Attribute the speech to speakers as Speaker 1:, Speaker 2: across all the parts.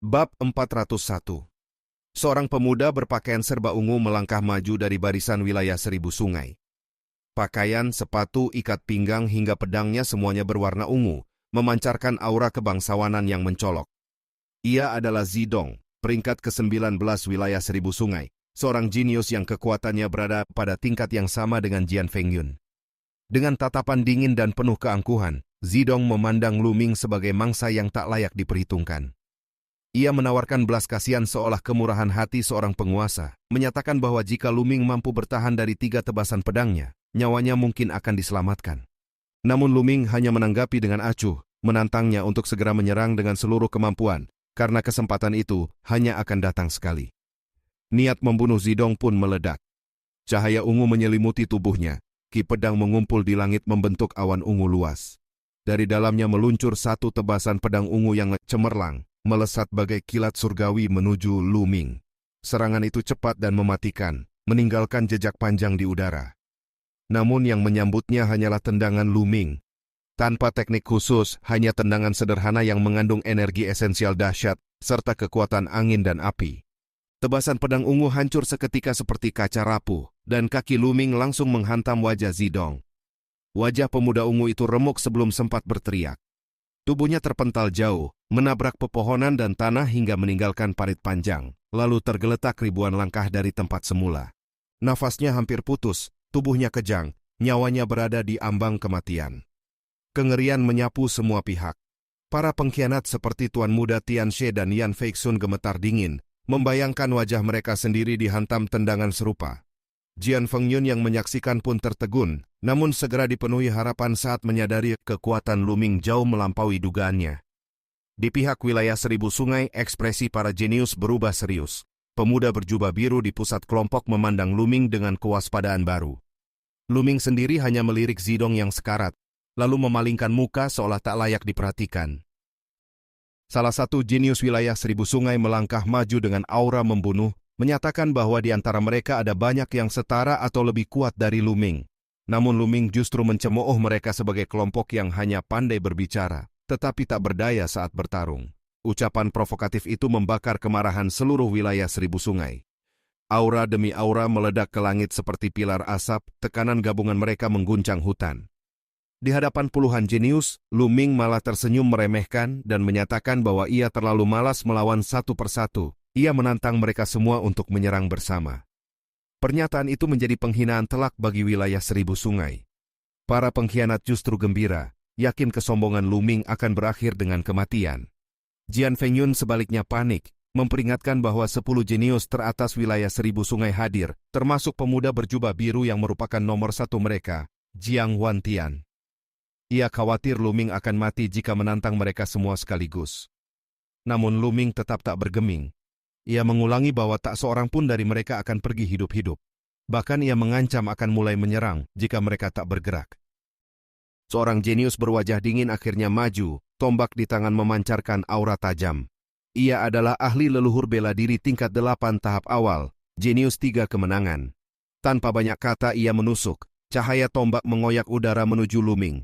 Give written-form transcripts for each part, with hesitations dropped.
Speaker 1: Bab 401. Seorang pemuda berpakaian serba ungu melangkah maju dari barisan wilayah seribu sungai. Pakaian, sepatu, ikat pinggang hingga pedangnya semuanya berwarna ungu, memancarkan aura kebangsawanan yang mencolok. Ia adalah Zidong, peringkat ke-19 wilayah seribu sungai, seorang jenius yang kekuatannya berada pada tingkat yang sama dengan Jian Fengyun. Dengan tatapan dingin dan penuh keangkuhan, Zidong memandang Lu Ming sebagai mangsa yang tak layak diperhitungkan. Ia menawarkan belas kasihan seolah kemurahan hati seorang penguasa, menyatakan bahwa jika Lu Ming mampu bertahan dari 3 tebasan pedangnya, nyawanya mungkin akan diselamatkan. Namun Lu Ming hanya menanggapi dengan acuh, menantangnya untuk segera menyerang dengan seluruh kemampuan, karena kesempatan itu hanya akan datang sekali. Niat membunuh Zidong pun meledak. Cahaya ungu menyelimuti tubuhnya, ki pedang mengumpul di langit membentuk awan ungu luas. Dari dalamnya meluncur 1 tebasan pedang ungu yang cemerlang, melesat bagai kilat surgawi menuju Lu Ming. Serangan itu cepat dan mematikan, meninggalkan jejak panjang di udara. Namun yang menyambutnya hanyalah tendangan Lu Ming. Tanpa teknik khusus, hanya tendangan sederhana yang mengandung energi esensial dahsyat, serta kekuatan angin dan api. Tebasan pedang ungu hancur seketika seperti kaca rapuh, dan kaki Lu Ming langsung menghantam wajah Zidong. Wajah pemuda ungu itu remuk sebelum sempat berteriak. Tubuhnya terpental jauh, menabrak pepohonan dan tanah hingga meninggalkan parit panjang, lalu tergeletak ribuan langkah dari tempat semula. Nafasnya hampir putus, tubuhnya kejang, nyawanya berada di ambang kematian. Kengerian menyapu semua pihak. Para pengkhianat seperti Tuan Muda Tian She dan Yan Feixun gemetar dingin, membayangkan wajah mereka sendiri dihantam tendangan serupa. Jian Fengyun yang menyaksikan pun tertegun, namun segera dipenuhi harapan saat menyadari kekuatan Lu Ming jauh melampaui dugaannya. Di pihak wilayah seribu sungai, ekspresi para jenius berubah serius. Pemuda berjubah biru di pusat kelompok memandang Lu Ming dengan kewaspadaan baru. Lu Ming sendiri hanya melirik Zidong yang sekarat, lalu memalingkan muka seolah tak layak diperhatikan. Salah satu jenius wilayah seribu sungai melangkah maju dengan aura membunuh, menyatakan bahwa di antara mereka ada banyak yang setara atau lebih kuat dari Lu Ming. Namun Lu Ming justru mencemooh mereka sebagai kelompok yang hanya pandai berbicara, tetapi tak berdaya saat bertarung. Ucapan provokatif itu membakar kemarahan seluruh wilayah seribu sungai. Aura demi aura meledak ke langit seperti pilar asap, tekanan gabungan mereka mengguncang hutan. Di hadapan puluhan jenius, Lu Ming malah tersenyum meremehkan dan menyatakan bahwa ia terlalu malas melawan satu persatu. Ia menantang mereka semua untuk menyerang bersama. Pernyataan itu menjadi penghinaan telak bagi wilayah seribu sungai. Para pengkhianat justru gembira, yakin kesombongan Lu Ming akan berakhir dengan kematian. Jian Fengyun sebaliknya panik, memperingatkan bahwa 10 jenius teratas wilayah seribu sungai hadir, termasuk pemuda berjubah biru yang merupakan nomor 1 mereka, Jiang Wantian. Ia khawatir Lu Ming akan mati jika menantang mereka semua sekaligus. Namun Lu Ming tetap tak bergeming. Ia mengulangi bahwa tak seorang pun dari mereka akan pergi hidup-hidup. Bahkan ia mengancam akan mulai menyerang jika mereka tak bergerak. Seorang jenius berwajah dingin akhirnya maju, tombak di tangan memancarkan aura tajam. Ia adalah ahli leluhur bela diri tingkat 8 tahap awal, jenius 3 kemenangan. Tanpa banyak kata ia menusuk, cahaya tombak mengoyak udara menuju Lu Ming.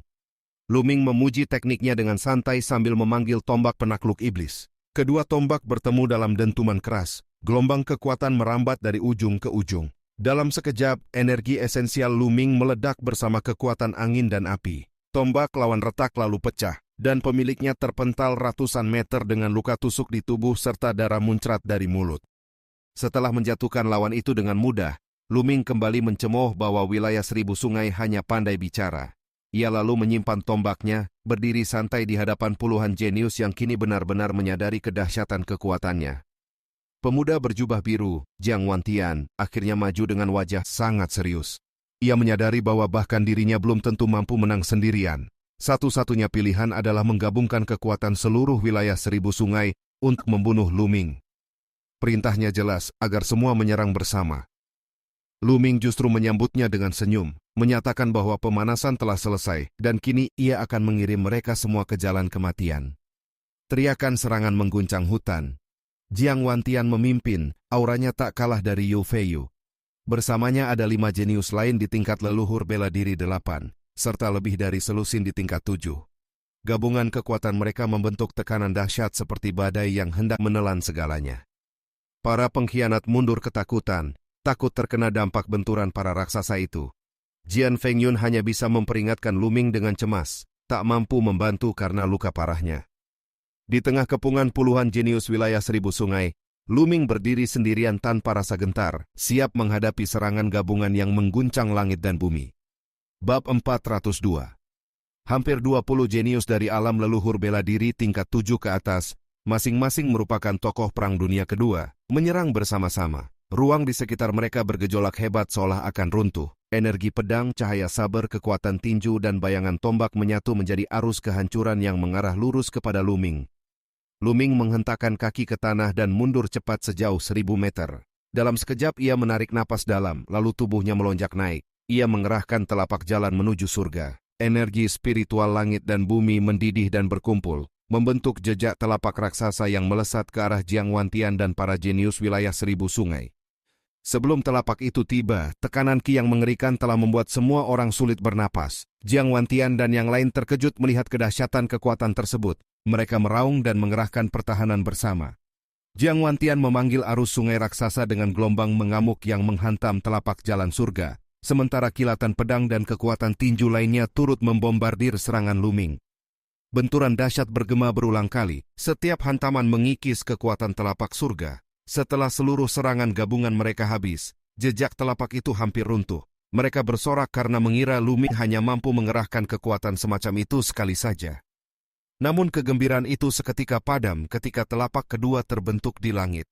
Speaker 1: Lu Ming memuji tekniknya dengan santai sambil memanggil tombak penakluk iblis. Kedua tombak bertemu dalam dentuman keras, gelombang kekuatan merambat dari ujung ke ujung. Dalam sekejap, energi esensial Lu Ming meledak bersama kekuatan angin dan api. Tombak lawan retak lalu pecah, dan pemiliknya terpental ratusan meter dengan luka tusuk di tubuh serta darah muncrat dari mulut. Setelah menjatuhkan lawan itu dengan mudah, Lu Ming kembali mencemooh bahwa wilayah seribu sungai hanya pandai bicara. Ia lalu menyimpan tombaknya, berdiri santai di hadapan puluhan jenius yang kini benar-benar menyadari kedahsyatan kekuatannya. Pemuda berjubah biru, Jiang Wantian, akhirnya maju dengan wajah sangat serius. Ia menyadari bahwa bahkan dirinya belum tentu mampu menang sendirian. Satu-satunya pilihan adalah menggabungkan kekuatan seluruh wilayah seribu sungai untuk membunuh Lu Ming. Perintahnya jelas agar semua menyerang bersama. Lu Ming justru menyambutnya dengan senyum, menyatakan bahwa pemanasan telah selesai dan kini ia akan mengirim mereka semua ke jalan kematian. Teriakan serangan mengguncang hutan. Jiang Wantian memimpin, auranya tak kalah dari Yu Feiyu. Bersamanya ada 5 jenius lain di tingkat leluhur bela diri 8, serta lebih dari selusin di tingkat 7. Gabungan kekuatan mereka membentuk tekanan dahsyat seperti badai yang hendak menelan segalanya. Para pengkhianat mundur ketakutan, takut terkena dampak benturan para raksasa itu. Jian Fengyun hanya bisa memperingatkan Lu Ming dengan cemas, tak mampu membantu karena luka parahnya. Di tengah kepungan puluhan jenius wilayah seribu sungai, Lu Ming berdiri sendirian tanpa rasa gentar, siap menghadapi serangan gabungan yang mengguncang langit dan bumi. Bab 402. Hampir 20 jenius dari alam leluhur bela diri tingkat 7 ke atas, masing-masing merupakan tokoh Perang Dunia Kedua, menyerang bersama-sama. Ruang di sekitar mereka bergejolak hebat seolah akan runtuh. Energi pedang, cahaya saber, kekuatan tinju, dan bayangan tombak menyatu menjadi arus kehancuran yang mengarah lurus kepada Lu Ming. Lu Ming menghentakkan kaki ke tanah dan mundur cepat sejauh 1000 meter. Dalam sekejap ia menarik napas dalam, lalu tubuhnya melonjak naik. Ia mengerahkan telapak jalan menuju surga. Energi spiritual langit dan bumi mendidih dan berkumpul, membentuk jejak telapak raksasa yang melesat ke arah Jiang Wantian dan para jenius wilayah seribu sungai. Sebelum telapak itu tiba, tekanan ki yang mengerikan telah membuat semua orang sulit bernapas. Jiang Wantian dan yang lain terkejut melihat kedahsyatan kekuatan tersebut. Mereka meraung dan mengerahkan pertahanan bersama. Jiang Wantian memanggil arus sungai raksasa dengan gelombang mengamuk yang menghantam telapak jalan surga, sementara kilatan pedang dan kekuatan tinju lainnya turut membombardir serangan Lu Ming. Benturan dahsyat bergema berulang kali, setiap hantaman mengikis kekuatan telapak surga. Setelah seluruh serangan gabungan mereka habis, jejak telapak itu hampir runtuh. Mereka bersorak karena mengira Lu Ming hanya mampu mengerahkan kekuatan semacam itu sekali saja. Namun kegembiraan itu seketika padam ketika telapak kedua terbentuk di langit.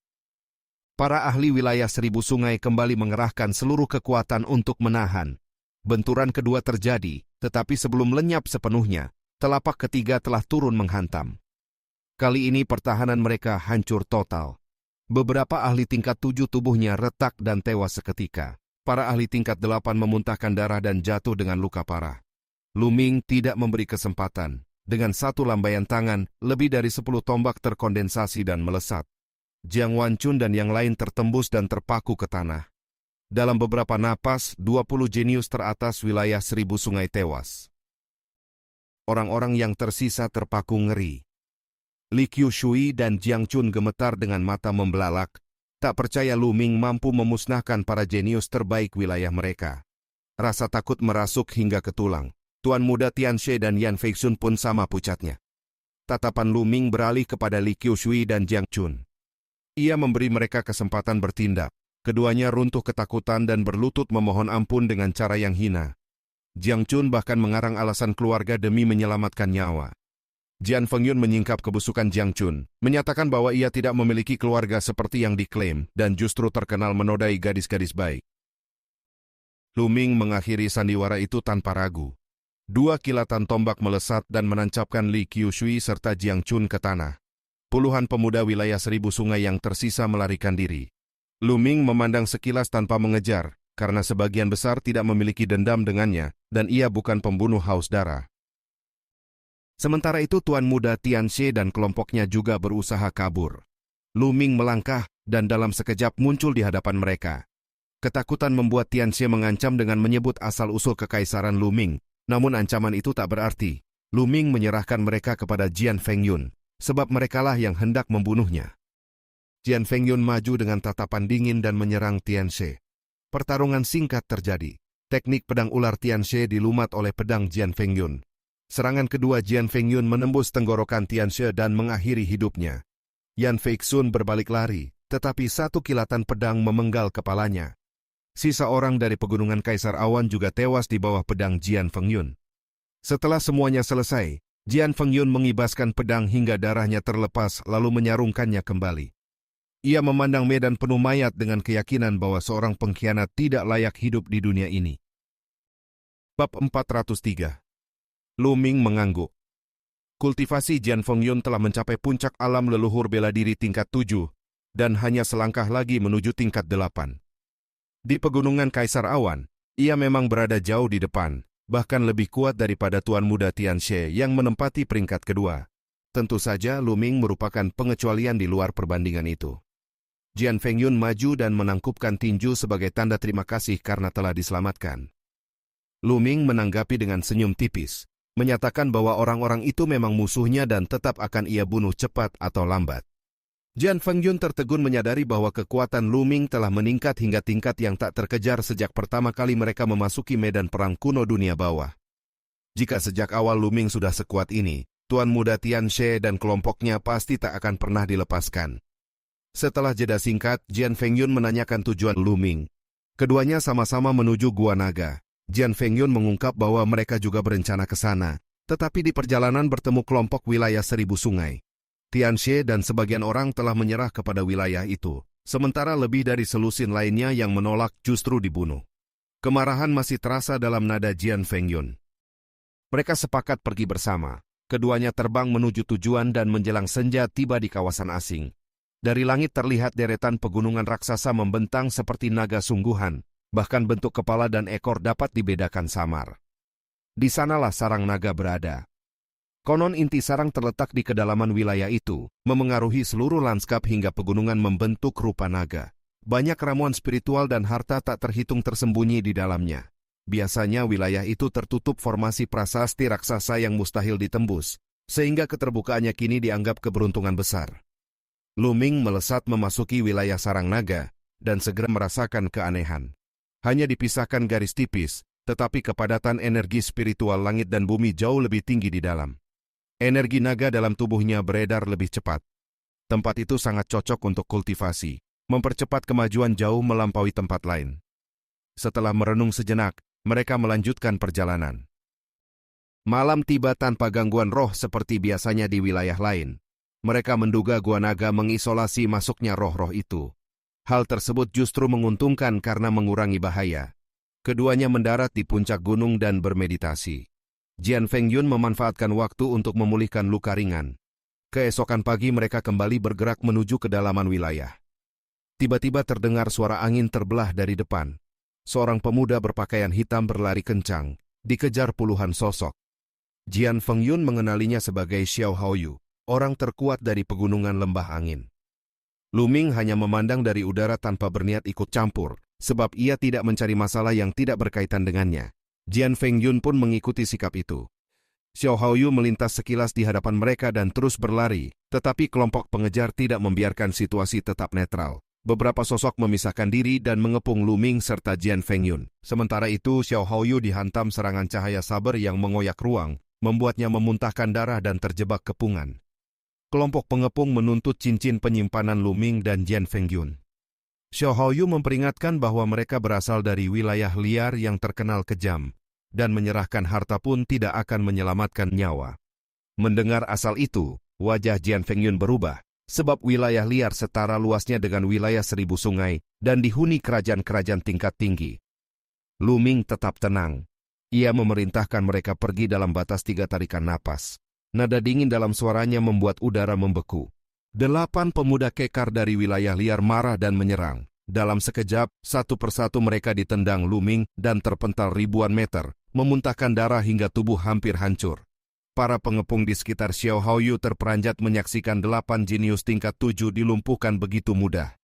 Speaker 1: Para ahli wilayah seribu sungai kembali mengerahkan seluruh kekuatan untuk menahan. Benturan kedua terjadi, tetapi sebelum lenyap sepenuhnya, telapak ketiga telah turun menghantam. Kali ini pertahanan mereka hancur total. Beberapa ahli tingkat 7 tubuhnya retak dan tewas seketika. Para ahli tingkat 8 memuntahkan darah dan jatuh dengan luka parah. Lu Ming tidak memberi kesempatan. Dengan satu lambaian tangan, lebih dari 10 tombak terkondensasi dan melesat. Jiang Wanchun dan yang lain tertembus dan terpaku ke tanah. Dalam beberapa napas, 20 jenius teratas wilayah seribu sungai tewas. Orang-orang yang tersisa terpaku ngeri. Li Qiushui dan Jiang Chun gemetar dengan mata membelalak, tak percaya Lu Ming mampu memusnahkan para jenius terbaik wilayah mereka. Rasa takut merasuk hingga ke tulang. Tuan Muda Tianxie dan Yan Feixun pun sama pucatnya. Tatapan Lu Ming beralih kepada Li Qiushui dan Jiang Chun. Ia memberi mereka kesempatan bertindak. Keduanya runtuh ketakutan dan berlutut memohon ampun dengan cara yang hina. Jiang Chun bahkan mengarang alasan keluarga demi menyelamatkan nyawa. Jian Fengyun menyingkap kebusukan Jiang Chun, menyatakan bahwa ia tidak memiliki keluarga seperti yang diklaim dan justru terkenal menodai gadis-gadis baik. Lu Ming mengakhiri sandiwara itu tanpa ragu. 2 kilatan tombak melesat dan menancapkan Li Qiushui serta Jiang Chun ke tanah. Puluhan pemuda wilayah seribu sungai yang tersisa melarikan diri. Lu Ming memandang sekilas tanpa mengejar, karena sebagian besar tidak memiliki dendam dengannya, dan ia bukan pembunuh haus darah. Sementara itu Tuan Muda Tianxie dan kelompoknya juga berusaha kabur. Lu Ming melangkah, dan dalam sekejap muncul di hadapan mereka. Ketakutan membuat Tianxie mengancam dengan menyebut asal-usul kekaisaran Lu Ming. Namun ancaman itu tak berarti. Lu Ming menyerahkan mereka kepada Jian Fengyun, sebab merekalah yang hendak membunuhnya. Jian Fengyun maju dengan tatapan dingin dan menyerang Tianxie. Pertarungan singkat terjadi. Teknik pedang ular Tianxie dilumat oleh pedang Jian Fengyun. Serangan kedua Jian Fengyun menembus tenggorokan Tianxie dan mengakhiri hidupnya. Yan Feixun berbalik lari, tetapi satu kilatan pedang memenggal kepalanya. Sisa orang dari pegunungan Kaisar Awan juga tewas di bawah pedang Jian Fengyun. Setelah semuanya selesai, Jian Fengyun mengibaskan pedang hingga darahnya terlepas lalu menyarungkannya kembali. Ia memandang medan penuh mayat dengan keyakinan bahwa seorang pengkhianat tidak layak hidup di dunia ini. Bab 403. Lu Ming mengangguk. Kultivasi Jian Fengyun telah mencapai puncak alam leluhur bela diri tingkat 7 dan hanya selangkah lagi menuju tingkat 8. Di pegunungan Kaisar Awan, ia memang berada jauh di depan, bahkan lebih kuat daripada Tuan Muda Tianxie yang menempati peringkat kedua. Tentu saja Lu Ming merupakan pengecualian di luar perbandingan itu. Jian Fengyun maju dan menangkupkan tinju sebagai tanda terima kasih karena telah diselamatkan. Lu Ming menanggapi dengan senyum tipis. menyatakan bahwa orang-orang itu memang musuhnya dan tetap akan ia bunuh cepat atau lambat. Jian Fengyun tertegun menyadari bahwa kekuatan Lu Ming telah meningkat hingga tingkat yang tak terkejar sejak pertama kali mereka memasuki medan perang kuno dunia bawah. Jika sejak awal Lu Ming sudah sekuat ini, Tuan Muda Tian She dan kelompoknya pasti tak akan pernah dilepaskan. Setelah jeda singkat, Jian Fengyun menanyakan tujuan Lu Ming. Keduanya sama-sama menuju Gua Naga. Jian Fengyun mengungkap bahwa mereka juga berencana ke sana, tetapi di perjalanan bertemu kelompok wilayah 1000 sungai. Tian She dan sebagian orang telah menyerah kepada wilayah itu, sementara lebih dari selusin lainnya yang menolak justru dibunuh. Kemarahan masih terasa dalam nada Jian Fengyun. Mereka sepakat pergi bersama. Keduanya terbang menuju tujuan dan menjelang senja tiba di kawasan asing. Dari langit terlihat deretan pegunungan raksasa membentang seperti naga sungguhan, bahkan bentuk kepala dan ekor dapat dibedakan samar. Di sanalah sarang naga berada. Konon inti sarang terletak di kedalaman wilayah itu, memengaruhi seluruh lanskap hingga pegunungan membentuk rupa naga. Banyak ramuan spiritual dan harta tak terhitung tersembunyi di dalamnya. Biasanya wilayah itu tertutup formasi prasasti raksasa yang mustahil ditembus, sehingga keterbukaannya kini dianggap keberuntungan besar. Lu Ming melesat memasuki wilayah sarang naga, dan segera merasakan keanehan. Hanya dipisahkan garis tipis, tetapi kepadatan energi spiritual langit dan bumi jauh lebih tinggi di dalam. Energi naga dalam tubuhnya beredar lebih cepat. Tempat itu sangat cocok untuk kultivasi, mempercepat kemajuan jauh melampaui tempat lain. Setelah merenung sejenak, mereka melanjutkan perjalanan. Malam tiba tanpa gangguan roh seperti biasanya di wilayah lain. Mereka menduga Gua Naga mengisolasi masuknya roh-roh itu. Hal tersebut justru menguntungkan karena mengurangi bahaya. Keduanya mendarat di puncak gunung dan bermeditasi. Jian Fengyun memanfaatkan waktu untuk memulihkan luka ringan. Keesokan pagi mereka kembali bergerak menuju kedalaman wilayah. Tiba-tiba terdengar suara angin terbelah dari depan. Seorang pemuda berpakaian hitam berlari kencang, dikejar puluhan sosok. Jian Fengyun mengenalinya sebagai Xiao Haoyu, orang terkuat dari pegunungan lembah angin. Lu Ming hanya memandang dari udara tanpa berniat ikut campur, sebab ia tidak mencari masalah yang tidak berkaitan dengannya. Jian Fengyun pun mengikuti sikap itu. Xiao Haoyu melintas sekilas di hadapan mereka dan terus berlari, tetapi kelompok pengejar tidak membiarkan situasi tetap netral. Beberapa sosok memisahkan diri dan mengepung Lu Ming serta Jian Fengyun. Sementara itu, Xiao Haoyu dihantam serangan cahaya saber yang mengoyak ruang, membuatnya memuntahkan darah dan terjebak kepungan. Kelompok pengepung menuntut cincin penyimpanan Lu Ming dan Jian Fengyun. Xiao Haoyu memperingatkan bahwa mereka berasal dari wilayah liar yang terkenal kejam, dan menyerahkan harta pun tidak akan menyelamatkan nyawa. Mendengar asal itu, wajah Jian Fengyun berubah, sebab wilayah liar setara luasnya dengan wilayah 1000 sungai, dan dihuni kerajaan-kerajaan tingkat tinggi. Lu Ming tetap tenang. Ia memerintahkan mereka pergi dalam batas 3 tarikan napas. Nada dingin dalam suaranya membuat udara membeku. 8 pemuda kekar dari wilayah liar marah dan menyerang. Dalam sekejap, satu persatu mereka ditendang Lu Ming dan terpental ribuan meter, memuntahkan darah hingga tubuh hampir hancur. Para pengepung di sekitar Xiao Haoyu terperanjat menyaksikan 8 jenius tingkat 7 dilumpuhkan begitu mudah.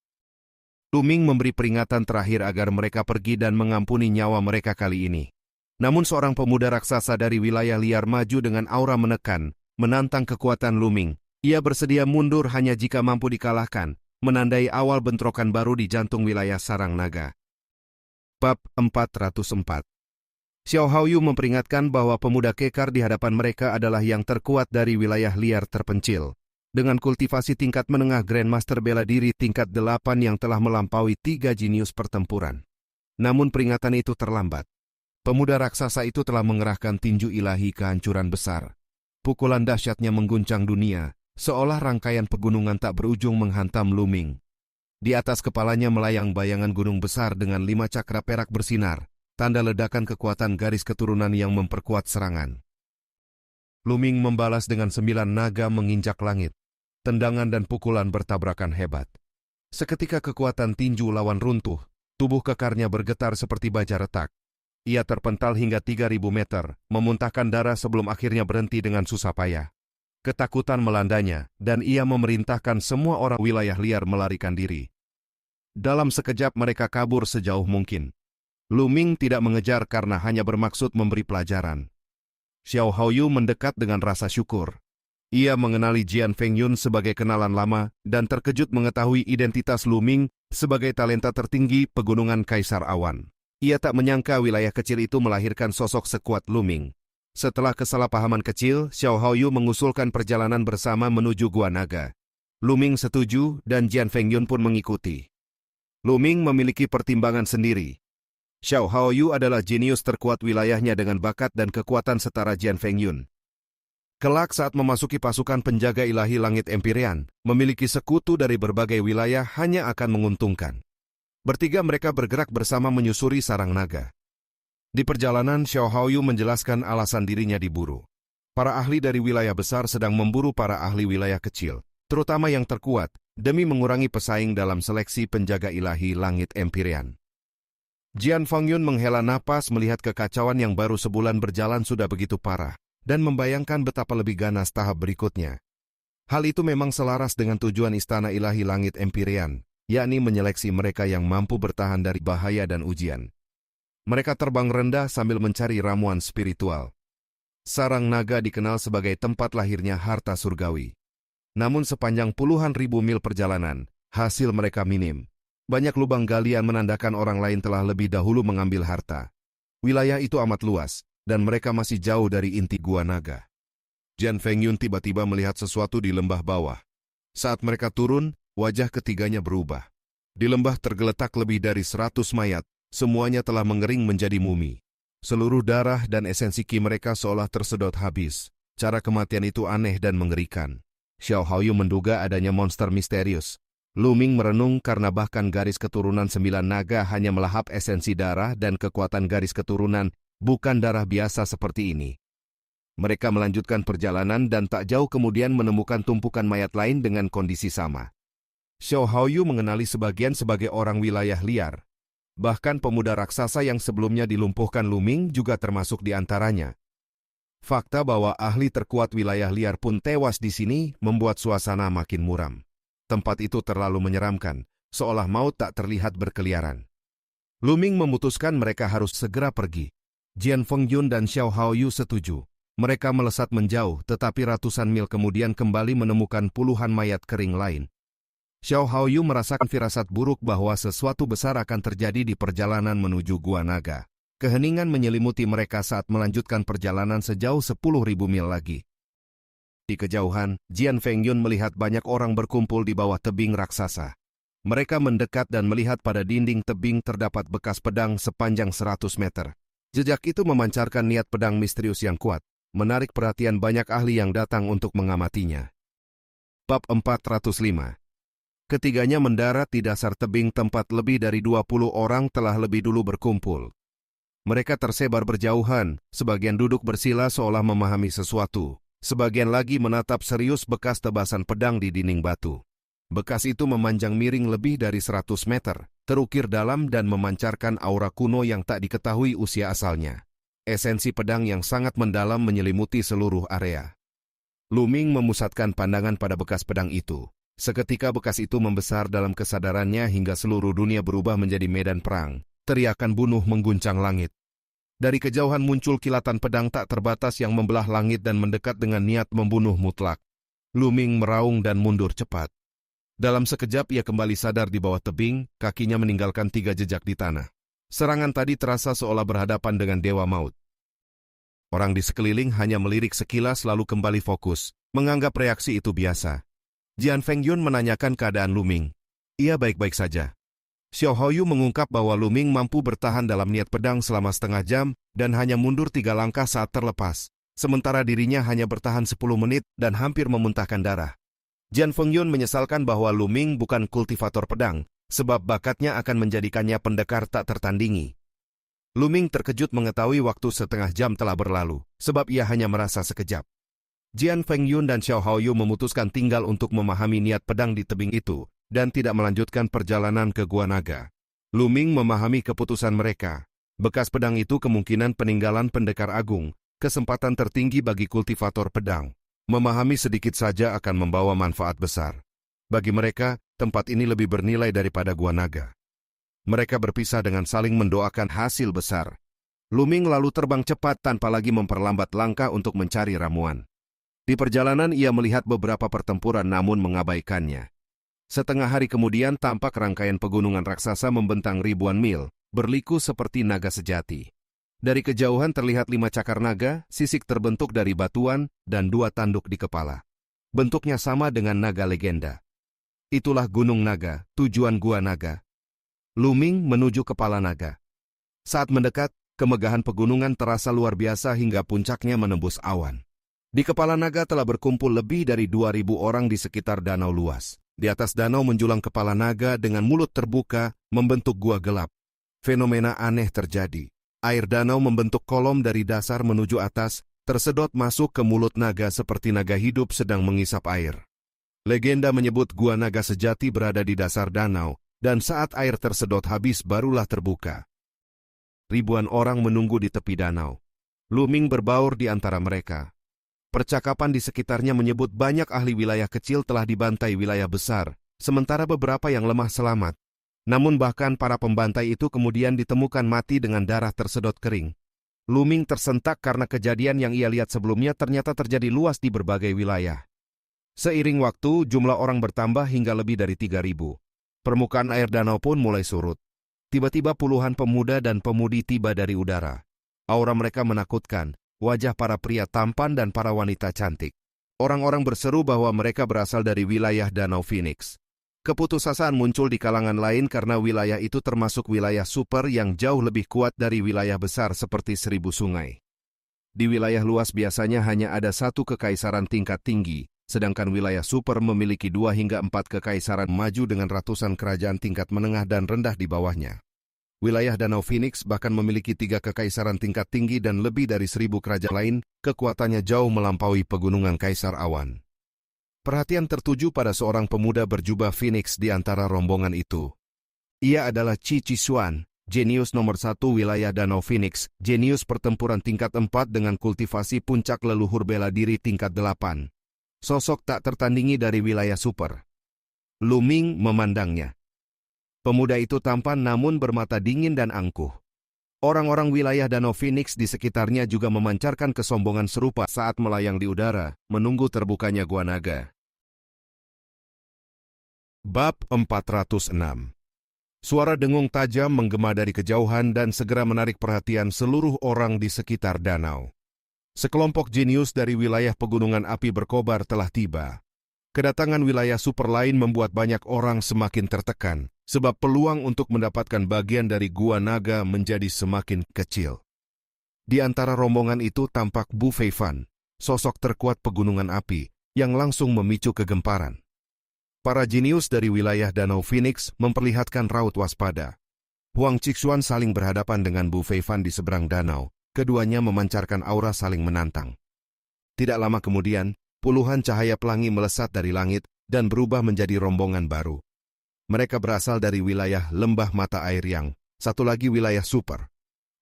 Speaker 1: Lu Ming memberi peringatan terakhir agar mereka pergi dan mengampuni nyawa mereka kali ini. Namun seorang pemuda raksasa dari wilayah liar maju dengan aura menekan, menantang kekuatan Lu Ming. Ia bersedia mundur hanya jika mampu dikalahkan, menandai awal bentrokan baru di jantung wilayah sarang naga. Bab 404. Xiao Haoyu memperingatkan bahwa pemuda kekar di hadapan mereka adalah yang terkuat dari wilayah liar terpencil. Dengan kultivasi tingkat menengah Grandmaster bela diri tingkat 8 yang telah melampaui 3 jenius pertempuran. Namun peringatan itu terlambat. Pemuda raksasa itu telah mengerahkan tinju ilahi kehancuran besar. Pukulan dahsyatnya mengguncang dunia, seolah rangkaian pegunungan tak berujung menghantam Lu Ming. Di atas kepalanya melayang bayangan gunung besar dengan 5 cakra perak bersinar, tanda ledakan kekuatan garis keturunan yang memperkuat serangan. Lu Ming membalas dengan 9 naga menginjak langit. Tendangan dan pukulan bertabrakan hebat. Seketika kekuatan tinju lawan runtuh, tubuh kekarnya bergetar seperti baja retak. Ia terpental hingga 3000 meter, memuntahkan darah sebelum akhirnya berhenti dengan susah payah. Ketakutan melandanya, dan ia memerintahkan semua orang wilayah liar melarikan diri. Dalam sekejap mereka kabur sejauh mungkin. Lu Ming tidak mengejar karena hanya bermaksud memberi pelajaran. Xiao Haoyu mendekat dengan rasa syukur. Ia mengenali Jian Fengyun sebagai kenalan lama dan terkejut mengetahui identitas Lu Ming sebagai talenta tertinggi Pegunungan Kaisar Awan. Ia tak menyangka wilayah kecil itu melahirkan sosok sekuat Lu Ming. Setelah kesalahpahaman kecil, Xiao Haoyu mengusulkan perjalanan bersama menuju Gua Naga. Lu Ming setuju dan Jian Fengyun pun mengikuti. Lu Ming memiliki pertimbangan sendiri. Xiao Haoyu adalah jenius terkuat wilayahnya dengan bakat dan kekuatan setara Jian Fengyun. Kelak saat memasuki pasukan penjaga ilahi langit Empyrean, memiliki sekutu dari berbagai wilayah hanya akan menguntungkan. Bertiga mereka bergerak bersama menyusuri sarang naga. Di perjalanan, Xiao Haoyu menjelaskan alasan dirinya diburu. Para ahli dari wilayah besar sedang memburu para ahli wilayah kecil, terutama yang terkuat, demi mengurangi pesaing dalam seleksi penjaga ilahi langit Empyrean. Jian Fengyun menghela napas melihat kekacauan yang baru sebulan berjalan sudah begitu parah, dan membayangkan betapa lebih ganas tahap berikutnya. Hal itu memang selaras dengan tujuan Istana Ilahi Langit Empyrean, yakni menyeleksi mereka yang mampu bertahan dari bahaya dan ujian. Mereka terbang rendah sambil mencari ramuan spiritual. Sarang naga dikenal sebagai tempat lahirnya harta surgawi. Namun sepanjang puluhan ribu mil perjalanan, hasil mereka minim. Banyak lubang galian menandakan orang lain telah lebih dahulu mengambil harta. Wilayah itu amat luas, dan mereka masih jauh dari inti Gua Naga. Jian Fengyun tiba-tiba melihat sesuatu di lembah bawah. Saat mereka turun, wajah ketiganya berubah. Di lembah tergeletak lebih dari 100 mayat, semuanya telah mengering menjadi mumi. Seluruh darah dan esensi ki mereka seolah tersedot habis. Cara kematian itu aneh dan mengerikan. Xiao Haoyu menduga adanya monster misterius. Lu Ming merenung karena bahkan garis keturunan 9 naga hanya melahap esensi darah dan kekuatan garis keturunan, bukan darah biasa seperti ini. Mereka melanjutkan perjalanan dan tak jauh kemudian menemukan tumpukan mayat lain dengan kondisi sama. Xiao Haoyu mengenali sebagian sebagai orang wilayah liar. Bahkan pemuda raksasa yang sebelumnya dilumpuhkan Lu Ming juga termasuk di antaranya. Fakta bahwa ahli terkuat wilayah liar pun tewas di sini membuat suasana makin muram. Tempat itu terlalu menyeramkan, seolah maut tak terlihat berkeliaran. Lu Ming memutuskan mereka harus segera pergi. Jian Fengyun dan Xiao Haoyu setuju. Mereka melesat menjauh, tetapi ratusan mil kemudian kembali menemukan puluhan mayat kering lain. Xiao Haoyu merasakan firasat buruk bahwa sesuatu besar akan terjadi di perjalanan menuju Gua Naga. Keheningan menyelimuti mereka saat melanjutkan perjalanan sejauh 10.000 mil lagi. Di kejauhan, Jian Fengyun melihat banyak orang berkumpul di bawah tebing raksasa. Mereka mendekat dan melihat pada dinding tebing terdapat bekas pedang sepanjang 100 meter. Jejak itu memancarkan niat pedang misterius yang kuat, menarik perhatian banyak ahli yang datang untuk mengamatinya. Bab 405. Ketiganya mendarat di dasar tebing tempat lebih dari 20 orang telah lebih dulu berkumpul. Mereka tersebar berjauhan, sebagian duduk bersila seolah memahami sesuatu. Sebagian lagi menatap serius bekas tebasan pedang di dinding batu. Bekas itu memanjang miring lebih dari 100 meter, terukir dalam dan memancarkan aura kuno yang tak diketahui usia asalnya. Esensi pedang yang sangat mendalam menyelimuti seluruh area. Lu Ming memusatkan pandangan pada bekas pedang itu. Seketika bekas itu membesar dalam kesadarannya hingga seluruh dunia berubah menjadi medan perang. Teriakan bunuh mengguncang langit. Dari kejauhan muncul kilatan pedang tak terbatas yang membelah langit dan mendekat dengan niat membunuh mutlak. Lu Ming meraung dan mundur cepat. Dalam sekejap ia kembali sadar di bawah tebing, kakinya meninggalkan 3 jejak di tanah. Serangan tadi terasa seolah berhadapan dengan dewa maut. Orang di sekeliling hanya melirik sekilas lalu kembali fokus, menganggap reaksi itu biasa. Jian Fengyun menanyakan keadaan Lu Ming. Ia baik-baik saja. Xiao Haoyu mengungkap bahwa Lu Ming mampu bertahan dalam niat pedang selama setengah jam dan hanya mundur 3 langkah saat terlepas, sementara dirinya hanya bertahan 10 menit dan hampir memuntahkan darah. Jian Fengyun menyesalkan bahwa Lu Ming bukan kultivator pedang, sebab bakatnya akan menjadikannya pendekar tak tertandingi. Lu Ming terkejut mengetahui waktu setengah jam telah berlalu, sebab ia hanya merasa sekejap. Jian Fengyun dan Xiao Haoyu memutuskan tinggal untuk memahami niat pedang di tebing itu, dan tidak melanjutkan perjalanan ke Gua Naga. Lu Ming memahami keputusan mereka. Bekas pedang itu kemungkinan peninggalan pendekar agung, kesempatan tertinggi bagi kultivator pedang. Memahami sedikit saja akan membawa manfaat besar. Bagi mereka, tempat ini lebih bernilai daripada Gua Naga. Mereka berpisah dengan saling mendoakan hasil besar. Luming lalu terbang cepat tanpa lagi memperlambat langkah untuk mencari ramuan. Di perjalanan ia melihat beberapa pertempuran namun mengabaikannya. Setengah hari kemudian tampak rangkaian pegunungan raksasa membentang ribuan mil, berliku seperti naga sejati. Dari kejauhan terlihat 5 cakar naga, sisik terbentuk dari batuan, dan 2 tanduk di kepala. Bentuknya sama dengan naga legenda. Itulah Gunung Naga, tujuan Gua Naga. Luming menuju kepala naga. Saat mendekat, kemegahan pegunungan terasa luar biasa hingga puncaknya menembus awan. Di kepala naga telah berkumpul lebih dari 2.000 orang di sekitar danau luas. Di atas danau menjulang kepala naga dengan mulut terbuka, membentuk gua gelap. Fenomena aneh terjadi. Air danau membentuk kolom dari dasar menuju atas, tersedot masuk ke mulut naga seperti naga hidup sedang mengisap air. Legenda menyebut Gua Naga sejati berada di dasar danau, dan saat air tersedot habis barulah terbuka. Ribuan orang menunggu di tepi danau. Luming berbaur di antara mereka. Percakapan di sekitarnya menyebut banyak ahli wilayah kecil telah dibantai wilayah besar, sementara beberapa yang lemah selamat. Namun bahkan para pembantai itu kemudian ditemukan mati dengan darah tersedot kering. Luming tersentak karena kejadian yang ia lihat sebelumnya ternyata terjadi luas di berbagai wilayah. Seiring waktu, jumlah orang bertambah hingga lebih dari 3.000. Permukaan air danau pun mulai surut. Tiba-tiba puluhan pemuda dan pemudi tiba dari udara. Aura mereka menakutkan, wajah para pria tampan dan para wanita cantik. Orang-orang berseru bahwa mereka berasal dari wilayah Danau Phoenix. Keputusasaan muncul di kalangan lain karena wilayah itu termasuk wilayah super yang jauh lebih kuat dari wilayah besar seperti 1000 sungai. Di wilayah luas biasanya hanya ada 1 kekaisaran tingkat tinggi, sedangkan wilayah super memiliki 2 hingga 4 kekaisaran maju dengan ratusan kerajaan tingkat menengah dan rendah di bawahnya. Wilayah Danau Phoenix bahkan memiliki 3 kekaisaran tingkat tinggi dan lebih dari 1000 kerajaan lain, kekuatannya jauh melampaui pegunungan Kaisar Awan. Perhatian tertuju pada seorang pemuda berjubah Phoenix di antara rombongan itu. Ia adalah Chi Chisuan, jenius nomor 1 wilayah Danau Phoenix, jenius pertempuran tingkat 4 dengan kultivasi puncak leluhur bela diri tingkat 8. Sosok tak tertandingi dari wilayah super. Luming memandangnya. Pemuda itu tampan namun bermata dingin dan angkuh. Orang-orang wilayah Danau Phoenix di sekitarnya juga memancarkan kesombongan serupa saat melayang di udara, menunggu terbukanya Gua Naga. Bab 406. Suara dengung tajam menggema dari kejauhan dan segera menarik perhatian seluruh orang di sekitar danau. Sekelompok jenius dari wilayah pegunungan api berkobar telah tiba. Kedatangan wilayah super lain membuat banyak orang semakin tertekan, sebab peluang untuk mendapatkan bagian dari Gua Naga menjadi semakin kecil. Di antara rombongan itu tampak Bu Feifan, sosok terkuat pegunungan api, yang langsung memicu kegemparan. Para jenius dari wilayah Danau Phoenix memperlihatkan raut waspada. Huang Chixuan saling berhadapan dengan Bu Feifan di seberang danau. Keduanya memancarkan aura saling menantang. Tidak lama kemudian, puluhan cahaya pelangi melesat dari langit dan berubah menjadi rombongan baru. Mereka berasal dari wilayah lembah mata air yang, satu lagi wilayah super.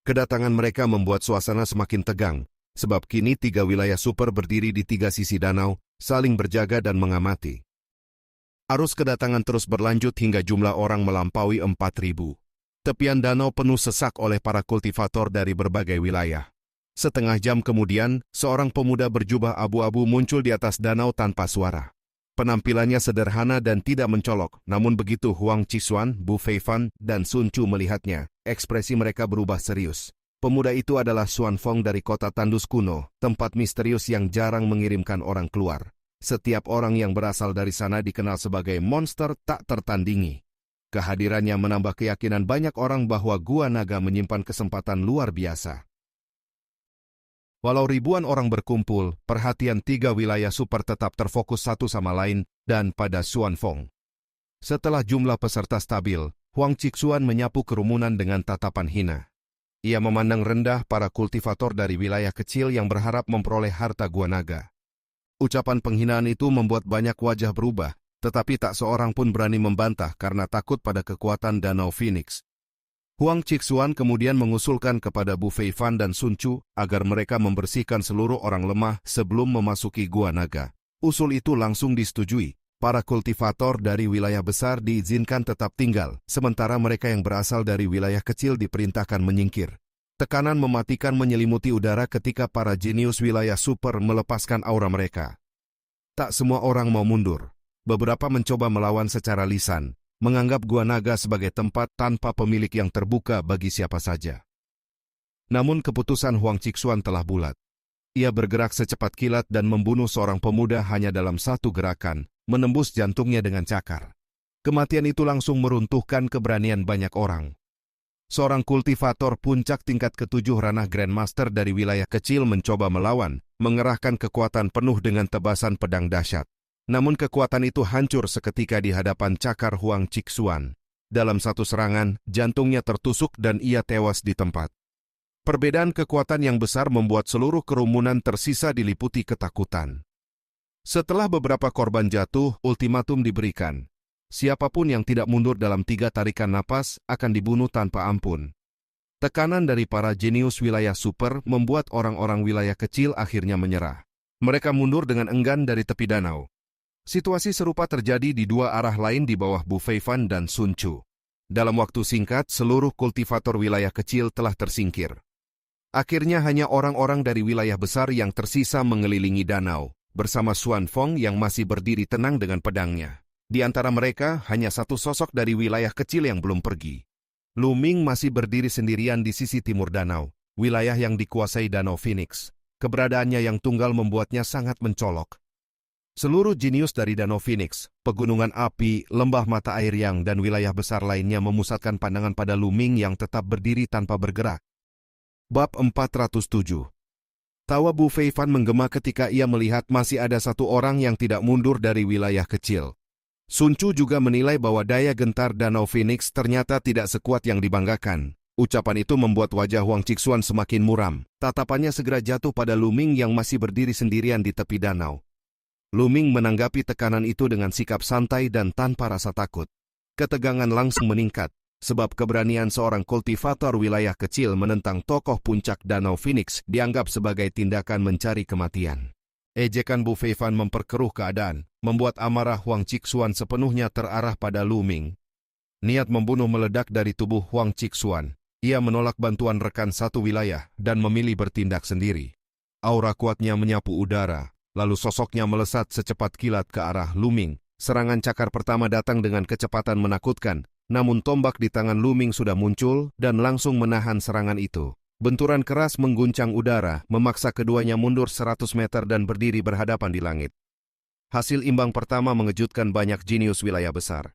Speaker 1: Kedatangan mereka membuat suasana semakin tegang, sebab kini 3 wilayah super berdiri di 3 sisi danau, saling berjaga dan mengamati. Arus kedatangan terus berlanjut hingga jumlah orang melampaui 4.000. Tepian danau penuh sesak oleh para kultivator dari berbagai wilayah. Setengah jam kemudian, seorang pemuda berjubah abu-abu muncul di atas danau tanpa suara. Penampilannya sederhana dan tidak mencolok, namun begitu Huang Chixuan, Bu Feifan, dan Sun Chu melihatnya, ekspresi mereka berubah serius. Pemuda itu adalah Xuan Fong dari kota Tandus kuno, tempat misterius yang jarang mengirimkan orang keluar. Setiap orang yang berasal dari sana dikenal sebagai monster tak tertandingi. Kehadirannya menambah keyakinan banyak orang bahwa Gua Naga menyimpan kesempatan luar biasa. Walau ribuan orang berkumpul, perhatian 3 wilayah super tetap terfokus satu sama lain dan pada Xuan Fong. Setelah jumlah peserta stabil, Huang Chixuan menyapu kerumunan dengan tatapan hina. Ia memandang rendah para kultivator dari wilayah kecil yang berharap memperoleh harta Gua Naga. Ucapan penghinaan itu membuat banyak wajah berubah, tetapi tak seorang pun berani membantah karena takut pada kekuatan Danau Phoenix. Huang Chixuan kemudian mengusulkan kepada Bu Feifan dan Sun Chu agar mereka membersihkan seluruh orang lemah sebelum memasuki Gua Naga. Usul itu langsung disetujui. Para kultivator dari wilayah besar diizinkan tetap tinggal, sementara mereka yang berasal dari wilayah kecil diperintahkan menyingkir. Tekanan mematikan menyelimuti udara ketika para jenius wilayah super melepaskan aura mereka. Tak semua orang mau mundur. Beberapa mencoba melawan secara lisan, menganggap Gua Naga sebagai tempat tanpa pemilik yang terbuka bagi siapa saja. Namun keputusan Huang Qixuan telah bulat. Ia bergerak secepat kilat dan membunuh seorang pemuda hanya dalam satu gerakan, menembus jantungnya dengan cakar. Kematian itu langsung meruntuhkan keberanian banyak orang. Seorang kultivator puncak tingkat ke-7 ranah Grandmaster dari wilayah kecil mencoba melawan, mengerahkan kekuatan penuh dengan tebasan pedang dahsyat. Namun kekuatan itu hancur seketika di hadapan cakar Huang Qixuan. Dalam satu serangan, jantungnya tertusuk dan ia tewas di tempat. Perbedaan kekuatan yang besar membuat seluruh kerumunan tersisa diliputi ketakutan. Setelah beberapa korban jatuh, ultimatum diberikan. Siapapun yang tidak mundur dalam 3 tarikan napas akan dibunuh tanpa ampun. Tekanan dari para jenius wilayah super membuat orang-orang wilayah kecil akhirnya menyerah. Mereka mundur dengan enggan dari tepi danau. Situasi serupa terjadi di 2 arah lain di bawah Bu Feifan dan Sun Chu. Dalam waktu singkat, seluruh kultivator wilayah kecil telah tersingkir. Akhirnya hanya orang-orang dari wilayah besar yang tersisa mengelilingi danau, bersama Xuan Feng yang masih berdiri tenang dengan pedangnya. Di antara mereka, hanya satu sosok dari wilayah kecil yang belum pergi. Lu Ming masih berdiri sendirian di sisi timur danau, wilayah yang dikuasai Danau Phoenix. Keberadaannya yang tunggal membuatnya sangat mencolok. Seluruh jenius dari Danau Phoenix, pegunungan api, lembah mata air yang dan wilayah besar lainnya memusatkan pandangan pada Lu Ming yang tetap berdiri tanpa bergerak. Bab 407. Tawa Bu Feifan menggema ketika ia melihat masih ada satu orang yang tidak mundur dari wilayah kecil. Sun Chu juga menilai bahwa daya gentar Danau Phoenix ternyata tidak sekuat yang dibanggakan. Ucapan itu membuat wajah Huang Qixuan semakin muram. Tatapannya segera jatuh pada Lu Ming yang masih berdiri sendirian di tepi danau. Lu Ming menanggapi tekanan itu dengan sikap santai dan tanpa rasa takut. Ketegangan langsung meningkat, sebab keberanian seorang kultivator wilayah kecil menentang tokoh puncak Danau Phoenix dianggap sebagai tindakan mencari kematian. Ejekan Bu Feifan memperkeruh keadaan, membuat amarah Huang Qixuan sepenuhnya terarah pada Lu Ming. Niat membunuh meledak dari tubuh Huang Qixuan. Ia menolak bantuan rekan satu wilayah dan memilih bertindak sendiri. Aura kuatnya menyapu udara, lalu sosoknya melesat secepat kilat ke arah Lu Ming. Serangan cakar pertama datang dengan kecepatan menakutkan, namun tombak di tangan Lu Ming sudah muncul dan langsung menahan serangan itu. Benturan keras mengguncang udara, memaksa keduanya mundur 100 meter dan berdiri berhadapan di langit. Hasil imbang pertama mengejutkan banyak jenius wilayah besar.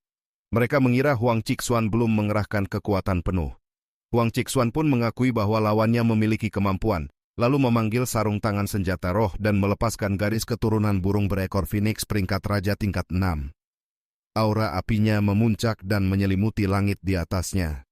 Speaker 1: Mereka mengira Huang Qixuan belum mengerahkan kekuatan penuh. Huang Qixuan pun mengakui bahwa lawannya memiliki kemampuan, lalu memanggil sarung tangan senjata roh dan melepaskan garis keturunan burung berekor Phoenix peringkat raja tingkat 6. Aura apinya memuncak dan menyelimuti langit di atasnya.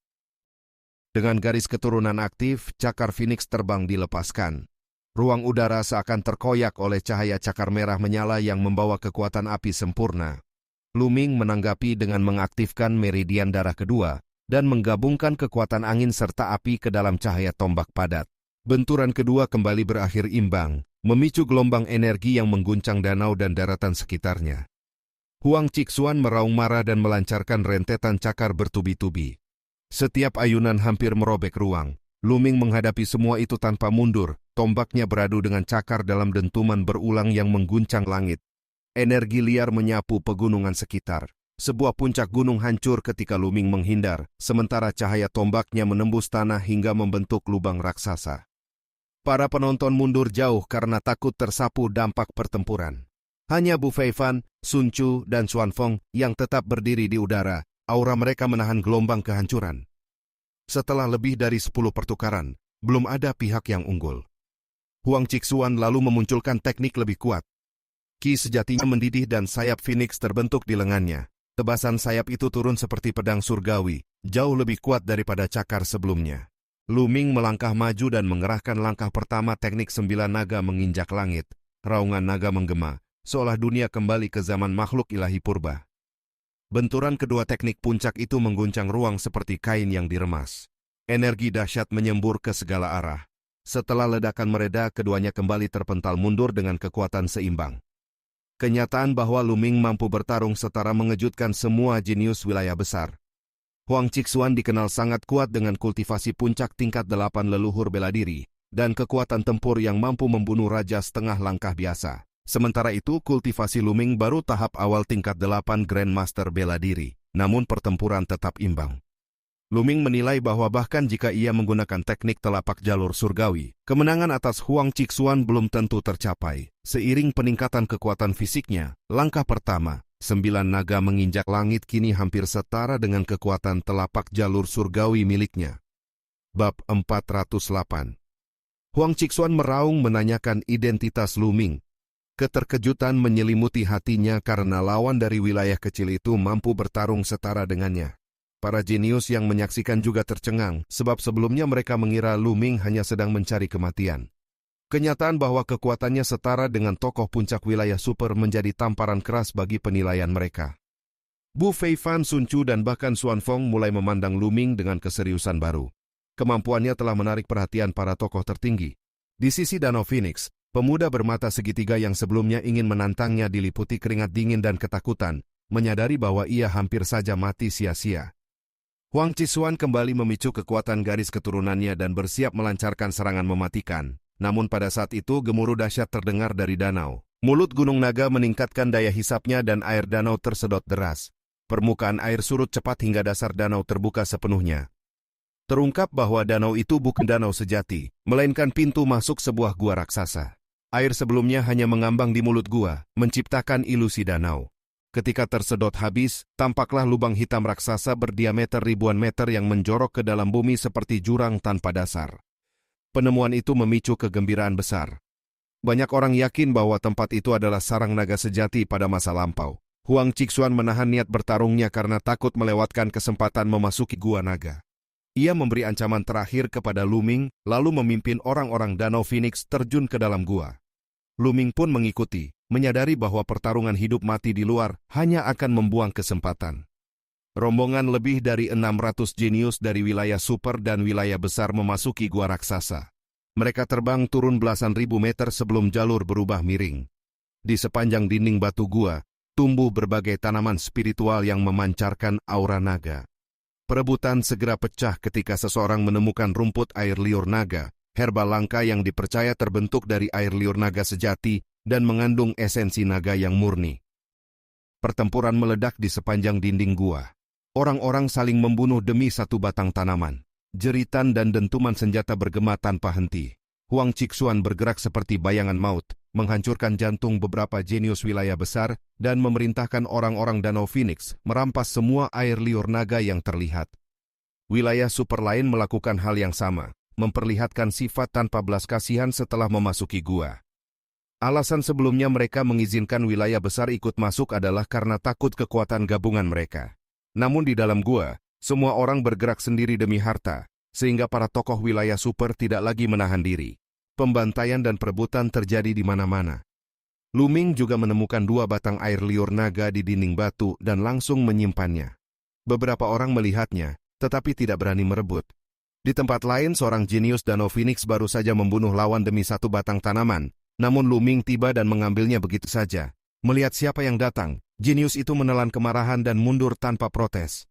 Speaker 1: Dengan garis keturunan aktif, cakar Phoenix terbang dilepaskan. Ruang udara seakan terkoyak oleh cahaya cakar merah menyala yang membawa kekuatan api sempurna. Lu Ming menanggapi dengan mengaktifkan meridian darah kedua dan menggabungkan kekuatan angin serta api ke dalam cahaya tombak padat. Benturan kedua kembali berakhir imbang, memicu gelombang energi yang mengguncang danau dan daratan sekitarnya. Huang Qixuan meraung marah dan melancarkan rentetan cakar bertubi-tubi. Setiap ayunan hampir merobek ruang. Lu Ming menghadapi semua itu tanpa mundur, tombaknya beradu dengan cakar dalam dentuman berulang yang mengguncang langit. Energi liar menyapu pegunungan sekitar. Sebuah puncak gunung hancur ketika Lu Ming menghindar, sementara cahaya tombaknya menembus tanah hingga membentuk lubang raksasa. Para penonton mundur jauh karena takut tersapu dampak pertempuran. Hanya Bu Feifan, Sun Chu, dan Xuan Feng yang tetap berdiri di udara. Aura mereka menahan gelombang kehancuran. Setelah lebih dari 10 pertukaran, belum ada pihak yang unggul. Huang Qixuan lalu memunculkan teknik lebih kuat. Ki sejatinya mendidih dan sayap Phoenix terbentuk di lengannya. Tebasan sayap itu turun seperti pedang surgawi, jauh lebih kuat daripada cakar sebelumnya. Lu Ming melangkah maju dan mengerahkan langkah pertama teknik 9 naga menginjak langit. Raungan naga menggema, seolah dunia kembali ke zaman makhluk ilahi purba. Benturan kedua teknik puncak itu mengguncang ruang seperti kain yang diremas. Energi dahsyat menyembur ke segala arah. Setelah ledakan mereda, keduanya kembali terpental mundur dengan kekuatan seimbang. Kenyataan bahwa Lu Ming mampu bertarung setara mengejutkan semua jenius wilayah besar. Huang Chixuan dikenal sangat kuat dengan kultivasi puncak tingkat 8 leluhur bela diri, dan kekuatan tempur yang mampu membunuh raja setengah langkah biasa. Sementara itu, kultivasi Lu Ming baru tahap awal tingkat 8 Grandmaster bela diri, namun pertempuran tetap imbang. Lu Ming menilai bahwa bahkan jika ia menggunakan teknik telapak jalur surgawi, kemenangan atas Huang Chixuan belum tentu tercapai. Seiring peningkatan kekuatan fisiknya, langkah pertama, 9 naga menginjak langit kini hampir setara dengan kekuatan telapak jalur surgawi miliknya. Bab 408. Huang Chixuan meraung menanyakan identitas Lu Ming. Keterkejutan menyelimuti hatinya karena lawan dari wilayah kecil itu mampu bertarung setara dengannya. Para jenius yang menyaksikan juga tercengang, sebab sebelumnya mereka mengira Lu Ming hanya sedang mencari kematian. Kenyataan bahwa kekuatannya setara dengan tokoh puncak wilayah super menjadi tamparan keras bagi penilaian mereka. Bu Feifan, Sun Chu, dan bahkan Xuan Fong mulai memandang Lu Ming dengan keseriusan baru. Kemampuannya telah menarik perhatian para tokoh tertinggi. Di sisi Danau Phoenix, pemuda bermata segitiga yang sebelumnya ingin menantangnya diliputi keringat dingin dan ketakutan, menyadari bahwa ia hampir saja mati sia-sia. Huang Chixuan kembali memicu kekuatan garis keturunannya dan bersiap melancarkan serangan mematikan. Namun pada saat itu gemuruh dahsyat terdengar dari danau. Mulut Gunung Naga meningkatkan daya hisapnya dan air danau tersedot deras. Permukaan air surut cepat hingga dasar danau terbuka sepenuhnya. Terungkap bahwa danau itu bukan danau sejati, melainkan pintu masuk sebuah gua raksasa. Air sebelumnya hanya mengambang di mulut gua, menciptakan ilusi danau. Ketika tersedot habis, tampaklah lubang hitam raksasa berdiameter ribuan meter yang menjorok ke dalam bumi seperti jurang tanpa dasar. Penemuan itu memicu kegembiraan besar. Banyak orang yakin bahwa tempat itu adalah sarang naga sejati pada masa lampau. Huang Chixuan menahan niat bertarungnya karena takut melewatkan kesempatan memasuki gua naga. Ia memberi ancaman terakhir kepada Lu Ming, lalu memimpin orang-orang Danau Phoenix terjun ke dalam gua. Lu Ming pun mengikuti, menyadari bahwa pertarungan hidup mati di luar hanya akan membuang kesempatan. Rombongan lebih dari 600 jenius dari wilayah super dan wilayah besar memasuki gua raksasa. Mereka terbang turun belasan ribu meter sebelum jalur berubah miring. Di sepanjang dinding batu gua, tumbuh berbagai tanaman spiritual yang memancarkan aura naga. Perebutan segera pecah ketika seseorang menemukan rumput air liur naga, herba langka yang dipercaya terbentuk dari air liur naga sejati dan mengandung esensi naga yang murni. Pertempuran meledak di sepanjang dinding gua. Orang-orang saling membunuh demi satu batang tanaman. Jeritan dan dentuman senjata bergema tanpa henti. Huang Chixuan bergerak seperti bayangan maut, menghancurkan jantung beberapa jenius wilayah besar, dan memerintahkan orang-orang Danau Phoenix merampas semua air liur naga yang terlihat. Wilayah super lain melakukan hal yang sama, memperlihatkan sifat tanpa belas kasihan setelah memasuki gua. Alasan sebelumnya mereka mengizinkan wilayah besar ikut masuk adalah karena takut kekuatan gabungan mereka. Namun di dalam gua, semua orang bergerak sendiri demi harta, sehingga para tokoh wilayah super tidak lagi menahan diri. Pembantaian dan perebutan terjadi di mana-mana. Lu Ming juga menemukan 2 batang air liur naga di dinding batu dan langsung menyimpannya. Beberapa orang melihatnya, tetapi tidak berani merebut. Di tempat lain, seorang jenius Danau Phoenix baru saja membunuh lawan demi 1 batang tanaman, namun Lu Ming tiba dan mengambilnya begitu saja. Melihat siapa yang datang, jenius itu menelan kemarahan dan mundur tanpa protes.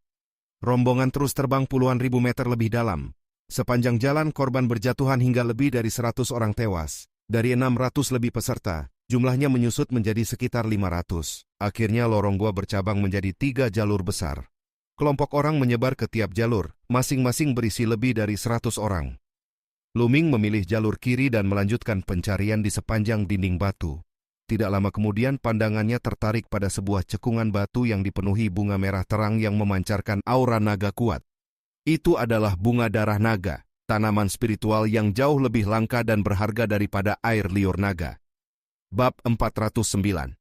Speaker 1: Rombongan terus terbang puluhan ribu meter lebih dalam. Sepanjang jalan korban berjatuhan hingga lebih dari 100 orang tewas. Dari 600 lebih peserta, jumlahnya menyusut menjadi sekitar 500. Akhirnya lorong gua bercabang menjadi 3 jalur besar. Kelompok orang menyebar ke tiap jalur, masing-masing berisi lebih dari 100 orang. Lu Ming memilih jalur kiri dan melanjutkan pencarian di sepanjang dinding batu. Tidak lama kemudian pandangannya tertarik pada sebuah cekungan batu yang dipenuhi bunga merah terang yang memancarkan aura naga kuat. Itu adalah bunga darah naga, tanaman spiritual yang jauh lebih langka dan berharga daripada air liur naga. Bab 409.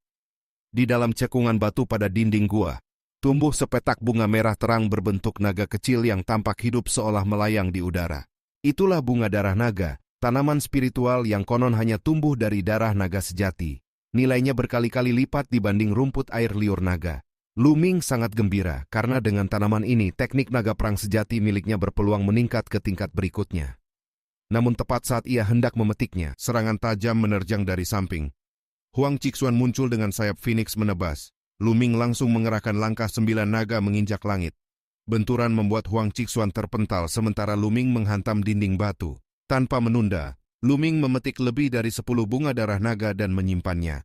Speaker 1: Di dalam cekungan batu pada dinding gua, tumbuh sepetak bunga merah terang berbentuk naga kecil yang tampak hidup seolah melayang di udara. Itulah bunga darah naga, tanaman spiritual yang konon hanya tumbuh dari darah naga sejati. Nilainya berkali-kali lipat dibanding rumput air liur naga. Lu Ming sangat gembira karena dengan tanaman ini teknik naga perang sejati miliknya berpeluang meningkat ke tingkat berikutnya. Namun tepat saat ia hendak memetiknya, serangan tajam menerjang dari samping. Huang Chixuan muncul dengan sayap Phoenix menebas. Lu Ming langsung mengerahkan langkah 9 naga menginjak langit. Benturan membuat Huang Cixuan terpental sementara Luming menghantam dinding batu. Tanpa menunda, Luming memetik lebih dari 10 bunga darah naga dan menyimpannya.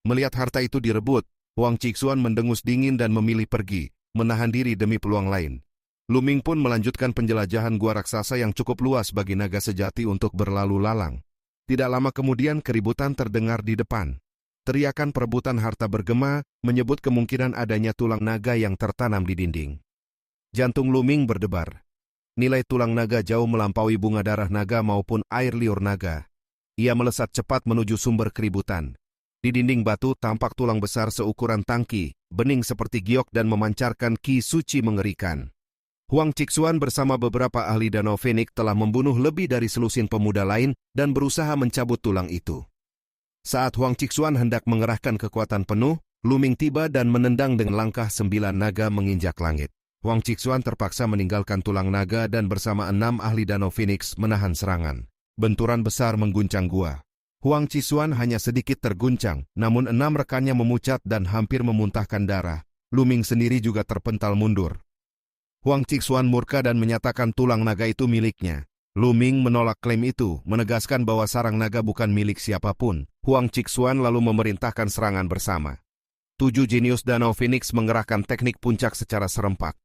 Speaker 1: Melihat harta itu direbut, Huang Cixuan mendengus dingin dan memilih pergi, menahan diri demi peluang lain. Luming pun melanjutkan penjelajahan gua raksasa yang cukup luas bagi naga sejati untuk berlalu lalang. Tidak lama kemudian keributan terdengar di depan. Teriakan perebutan harta bergema, menyebut kemungkinan adanya tulang naga yang tertanam di dinding. Jantung Luming berdebar. Nilai tulang naga jauh melampaui bunga darah naga maupun air liur naga. Ia melesat cepat menuju sumber keributan. Di dinding batu tampak tulang besar seukuran tangki, bening seperti giok dan memancarkan ki suci mengerikan. Huang Cixuan bersama beberapa ahli Danau Phoenix telah membunuh lebih dari selusin pemuda lain dan berusaha mencabut tulang itu. Saat Huang Cixuan hendak mengerahkan kekuatan penuh, Luming tiba dan menendang dengan langkah 9 naga menginjak langit. Huang Cixuan terpaksa meninggalkan tulang naga dan bersama 6 ahli Danau Phoenix menahan serangan. Benturan besar mengguncang gua. Huang Cixuan hanya sedikit terguncang, namun 6 rekannya memucat dan hampir memuntahkan darah. Luming sendiri juga terpental mundur. Huang Cixuan murka dan menyatakan tulang naga itu miliknya. Luming menolak klaim itu, menegaskan bahwa sarang naga bukan milik siapapun. Huang Cixuan lalu memerintahkan serangan bersama. 7 jenius Danau Phoenix mengerahkan teknik puncak secara serempak.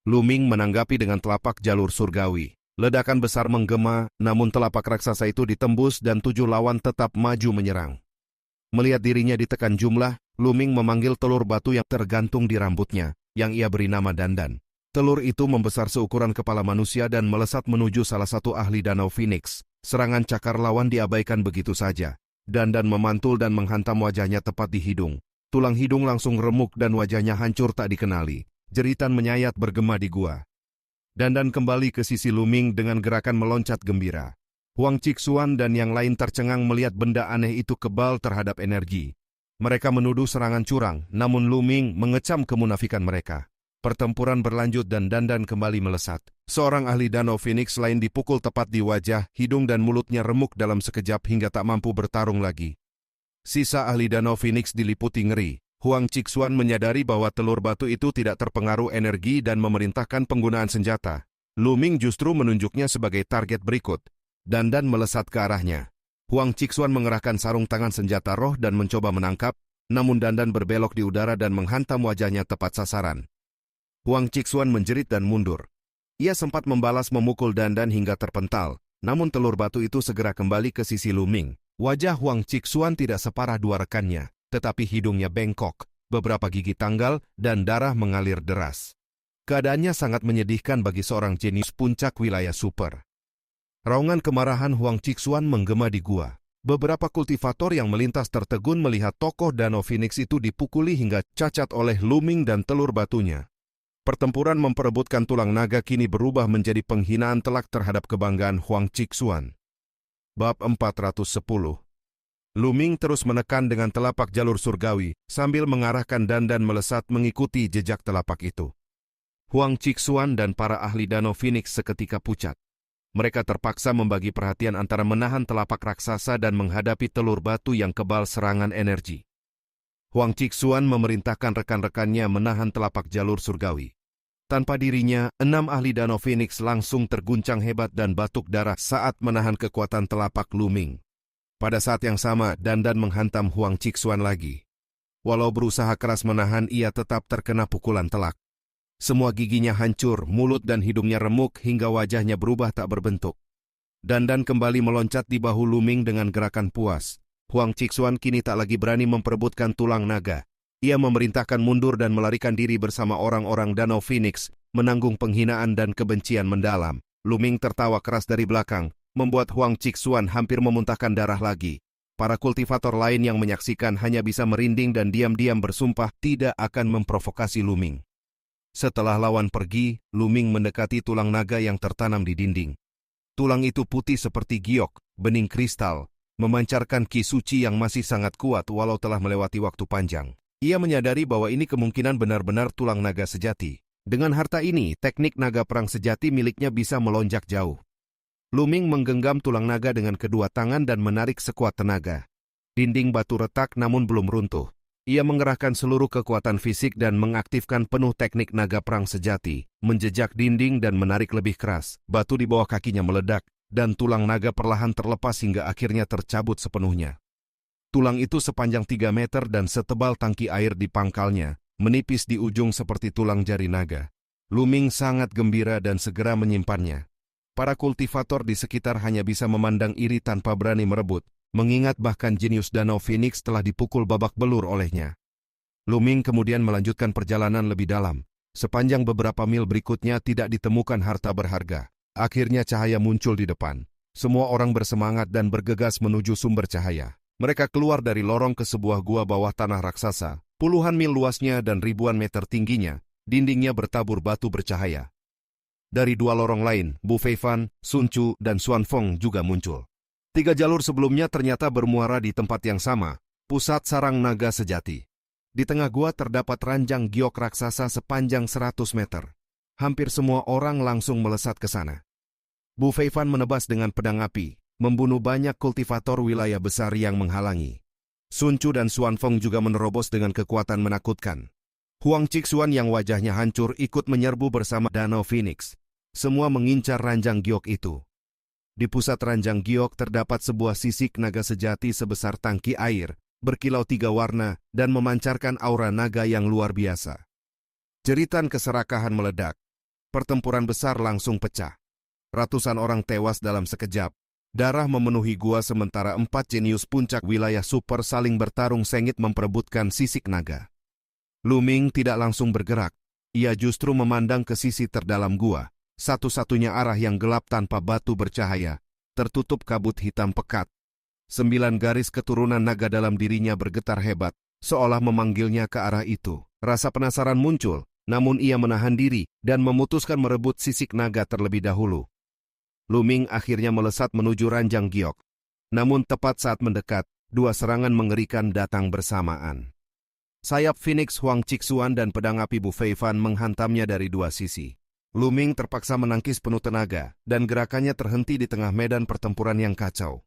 Speaker 1: Luming menanggapi dengan telapak jalur surgawi. Ledakan besar menggema, namun telapak raksasa itu ditembus dan 7 lawan tetap maju menyerang. Melihat dirinya ditekan jumlah, Luming memanggil telur batu yang tergantung di rambutnya, yang ia beri nama Dandan. Telur itu membesar seukuran kepala manusia dan melesat menuju salah satu ahli Danau Phoenix. Serangan cakar lawan diabaikan begitu saja. Dandan memantul dan menghantam wajahnya tepat di hidung. Tulang hidung langsung remuk dan wajahnya hancur tak dikenali. Jeritan menyayat bergema di gua. Dandan kembali ke sisi Luming dengan gerakan meloncat gembira. Huang Cixuan dan yang lain tercengang melihat benda aneh itu kebal terhadap energi. Mereka menuduh serangan curang, namun Luming mengecam kemunafikan mereka. Pertempuran berlanjut dan Dandan kembali melesat. Seorang ahli Danau Phoenix lain dipukul tepat di wajah, hidung dan mulutnya remuk dalam sekejap hingga tak mampu bertarung lagi. Sisa ahli Danau Phoenix diliputi ngeri. Huang Cixuan menyadari bahwa telur batu itu tidak terpengaruh energi dan memerintahkan penggunaan senjata. Luming justru menunjuknya sebagai target berikut. Dandan melesat ke arahnya. Huang Cixuan mengerahkan sarung tangan senjata roh dan mencoba menangkap, namun Dandan berbelok di udara dan menghantam wajahnya tepat sasaran. Huang Cixuan menjerit dan mundur. Ia sempat membalas memukul Dandan hingga terpental, namun telur batu itu segera kembali ke sisi Luming. Wajah Huang Cixuan tidak separah 2 rekannya, tetapi hidungnya bengkok, beberapa gigi tanggal, dan darah mengalir deras. Keadaannya sangat menyedihkan bagi seorang jenius puncak wilayah super. Raungan kemarahan Huang Cixuan menggema di gua. Beberapa kultivator yang melintas tertegun melihat tokoh Danau Phoenix itu dipukuli hingga cacat oleh Luming dan telur batunya. Pertempuran memperebutkan tulang naga kini berubah menjadi penghinaan telak terhadap kebanggaan Huang Cixuan. Bab 410. Luming terus menekan dengan telapak jalur surgawi, sambil mengarahkan Dandan melesat mengikuti jejak telapak itu. Huang Cixuan dan para ahli Danau Phoenix seketika pucat. Mereka terpaksa membagi perhatian antara menahan telapak raksasa dan menghadapi telur batu yang kebal serangan energi. Huang Cixuan memerintahkan rekan-rekannya menahan telapak jalur surgawi. Tanpa dirinya, 6 ahli Danau Phoenix langsung terguncang hebat dan batuk darah saat menahan kekuatan telapak Luming. Pada saat yang sama, Dandan menghantam Huang Cixuan lagi. Walau berusaha keras menahan, ia tetap terkena pukulan telak. Semua giginya hancur, mulut dan hidungnya remuk hingga wajahnya berubah tak berbentuk. Dandan kembali meloncat di bahu Luming dengan gerakan puas. Huang Cixuan kini tak lagi berani memperebutkan tulang naga. Ia memerintahkan mundur dan melarikan diri bersama orang-orang Danau Phoenix, menanggung penghinaan dan kebencian mendalam. Luming tertawa keras dari belakang, membuat Huang Cixuan hampir memuntahkan darah lagi. Para kultivator lain yang menyaksikan hanya bisa merinding dan diam-diam bersumpah tidak akan memprovokasi Luming. Setelah lawan pergi, Luming mendekati tulang naga yang tertanam di dinding. Tulang itu putih seperti giok, bening kristal, memancarkan ki suci yang masih sangat kuat walau telah melewati waktu panjang. Ia menyadari bahwa ini kemungkinan benar-benar tulang naga sejati. Dengan harta ini, teknik naga perang sejati miliknya bisa melonjak jauh. Luming menggenggam tulang naga dengan kedua tangan dan menarik sekuat tenaga. Dinding batu retak namun belum runtuh. Ia mengerahkan seluruh kekuatan fisik dan mengaktifkan penuh teknik naga perang sejati, menjejak dinding dan menarik lebih keras. Batu di bawah kakinya meledak, dan tulang naga perlahan terlepas hingga akhirnya tercabut sepenuhnya. Tulang itu sepanjang 3 meter dan setebal tangki air di pangkalnya, menipis di ujung seperti tulang jari naga. Luming sangat gembira dan segera menyimpannya. Para kultivator di sekitar hanya bisa memandang iri tanpa berani merebut, mengingat bahkan jenius Danau Phoenix telah dipukul babak belur olehnya. Luming kemudian melanjutkan perjalanan lebih dalam. Sepanjang beberapa mil berikutnya tidak ditemukan harta berharga. Akhirnya cahaya muncul di depan. Semua orang bersemangat dan bergegas menuju sumber cahaya. Mereka keluar dari lorong ke sebuah gua bawah tanah raksasa, puluhan mil luasnya dan ribuan meter tingginya, dindingnya bertabur batu bercahaya. Dari 2 lorong lain, Bu Feifan, Sun Chu, dan Xuan Feng juga muncul. 3 jalur sebelumnya ternyata bermuara di tempat yang sama, pusat sarang naga sejati. Di tengah gua terdapat ranjang giok raksasa sepanjang 100 meter. Hampir semua orang langsung melesat ke sana. Bu Feifan menebas dengan pedang api, membunuh banyak kultivator wilayah besar yang menghalangi. Sun Chu dan Xuan Feng juga menerobos dengan kekuatan menakutkan. Huang Cixuan yang wajahnya hancur ikut menyerbu bersama Danau Phoenix. Semua mengincar ranjang giok itu. Di pusat ranjang giok terdapat sebuah sisik naga sejati sebesar tangki air, berkilau 3 warna, dan memancarkan aura naga yang luar biasa. Jeritan keserakahan meledak. Pertempuran besar langsung pecah. Ratusan orang tewas dalam sekejap. Darah memenuhi gua sementara 4 jenius puncak wilayah super saling bertarung sengit memperebutkan sisik naga. Luming tidak langsung bergerak. Ia justru memandang ke sisi terdalam gua, satu-satunya arah yang gelap tanpa batu bercahaya, tertutup kabut hitam pekat. 9 garis keturunan naga dalam dirinya bergetar hebat, seolah memanggilnya ke arah itu. Rasa penasaran muncul, namun ia menahan diri dan memutuskan merebut sisik naga terlebih dahulu. Luming akhirnya melesat menuju ranjang giok. Namun tepat saat mendekat, 2 serangan mengerikan datang bersamaan. Sayap Phoenix Huang Cixuan dan pedang api Bu Feifan menghantamnya dari 2 sisi. Luming terpaksa menangkis penuh tenaga, dan gerakannya terhenti di tengah medan pertempuran yang kacau.